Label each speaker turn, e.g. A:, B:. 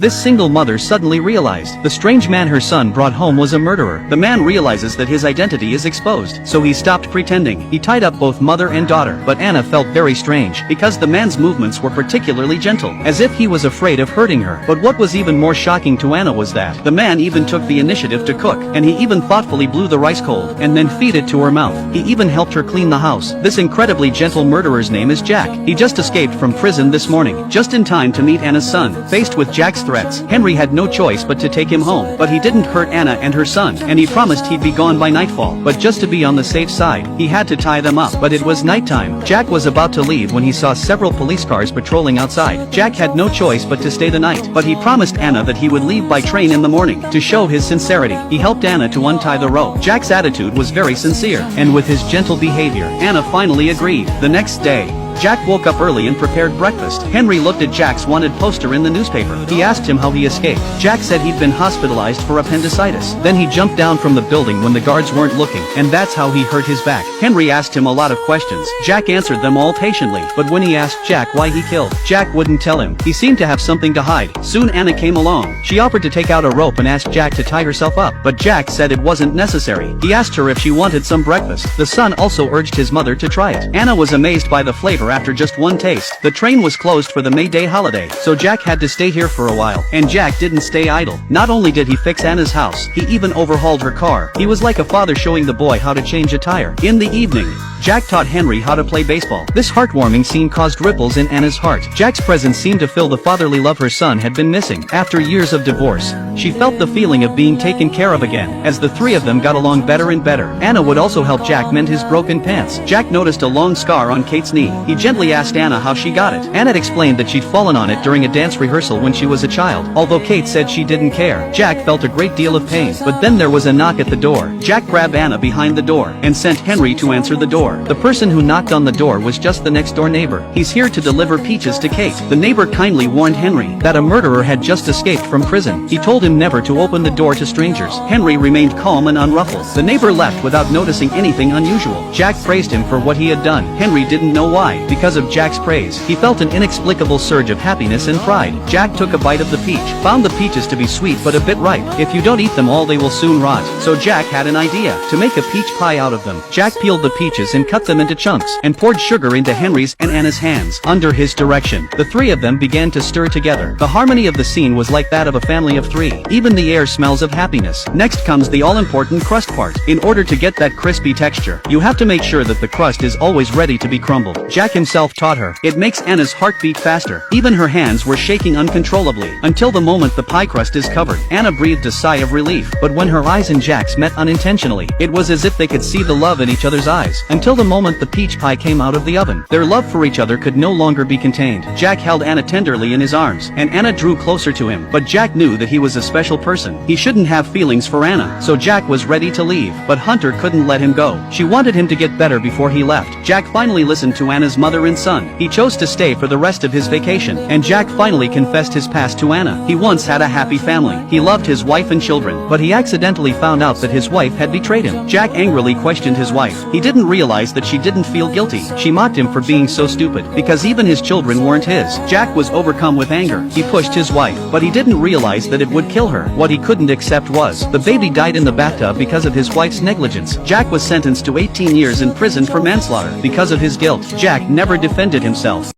A: This single mother suddenly realized the strange man her son brought home was a murderer. The man realizes that his identity is exposed, so he stopped pretending. He tied up both mother and daughter, but Anna felt very strange, because the man's movements were particularly gentle, as if he was afraid of hurting her. But what was even more shocking to Anna was that the man even took the initiative to cook, and he even thoughtfully blew the rice cold, and then feed it to her mouth. He even helped her clean the house. This incredibly gentle murderer's name is Jack. He just escaped from prison this morning, just in time to meet Anna's son. Faced with Jack's threats, Henry had no choice but to take him home. But he didn't hurt Anna and her son, and he promised he'd be gone by nightfall. But just to be on the safe side, he had to tie them up. But it was nighttime. Jack was about to leave when he saw several police cars patrolling outside. Jack had no choice but to stay the night, but he promised Anna that he would leave by train in the morning. To show his sincerity, he helped Anna to untie the rope. Jack's attitude was very sincere, and with his gentle behavior, Anna finally agreed. The next day, Jack woke up early and prepared breakfast. Henry looked at Jack's wanted poster in the newspaper. He asked him how he escaped. Jack said he'd been hospitalized for appendicitis. Then he jumped down from the building when the guards weren't looking, and that's how he hurt his back. Henry asked him a lot of questions. Jack answered them all patiently, but when he asked Jack why he killed, Jack wouldn't tell him. He seemed to have something to hide. Soon Anna came along. She offered to take out a rope and asked Jack to tie herself up, but Jack said it wasn't necessary. He asked her if she wanted some breakfast. The son also urged his mother to try it. Anna was amazed by the flavor after just one taste. The train was closed for the May Day holiday, so Jack had to stay here for a while. And Jack didn't stay idle. Not only did he fix Anna's house, he even overhauled her car. He was like a father showing the boy how to change a tire. In the evening, Jack taught Henry how to play baseball. This heartwarming scene caused ripples in Anna's heart. Jack's presence seemed to fill the fatherly love her son had been missing. After years of divorce, she felt the feeling of being taken care of again. As the three of them got along better and better, Anna would also help Jack mend his broken pants. Jack noticed a long scar on Kate's knee. He gently asked Anna how she got it. Anna explained that she'd fallen on it during a dance rehearsal when she was a child. Although Kate said she didn't care, Jack felt a great deal of pain. But then there was a knock at the door. Jack grabbed Anna behind the door and sent Henry to answer the door. The person who knocked on the door was just the next door neighbor. He's here to deliver peaches to Kate. The neighbor kindly warned Henry that a murderer had just escaped from prison. He told him never to open the door to strangers. Henry remained calm and unruffled. The neighbor left without noticing anything unusual. Jack praised him for what he had done. Henry didn't know why. Because of Jack's praise, he felt an inexplicable surge of happiness and pride. Jack took a bite of the peach, found the peaches to be sweet but a bit ripe. If you don't eat them all, they will soon rot. So Jack had an idea to make a peach pie out of them. Jack peeled the peaches and cut them into chunks, and poured sugar into Henry's and Anna's hands. Under his direction, the three of them began to stir together. The harmony of the scene was like that of a family of three. Even the air smells of happiness. Next comes the all-important crust part. In order to get that crispy texture, you have to make sure that the crust is always ready to be crumbled. Jack himself taught her. It makes Anna's heart beat faster. Even her hands were shaking uncontrollably. Until the moment the pie crust is covered, Anna breathed a sigh of relief. But when her eyes and Jack's met unintentionally, it was as if they could see the love in each other's eyes. Until the moment the peach pie came out of the oven, their love for each other could no longer be contained. Jack held Anna tenderly in his arms, and Anna drew closer to him. But Jack knew that he was a special person. He shouldn't have feelings for Anna, so Jack was ready to leave. But Hunter couldn't let him go. She wanted him to get better before he left. Jack finally listened to Anna's mother and son. He chose to stay for the rest of his vacation, and Jack finally confessed his past to Anna. He once had a happy family. He loved his wife and children, but he accidentally found out that his wife had betrayed him. Jack angrily questioned his wife. He didn't realize that she didn't feel guilty. She mocked him for being so stupid, because even his children weren't his. Jack was overcome with anger. He pushed his wife, but he didn't realize that it would kill her. What he couldn't accept was, the baby died in the bathtub because of his wife's negligence. Jack was sentenced to 18 years in prison for manslaughter. Because of his guilt, Jack never defended himself.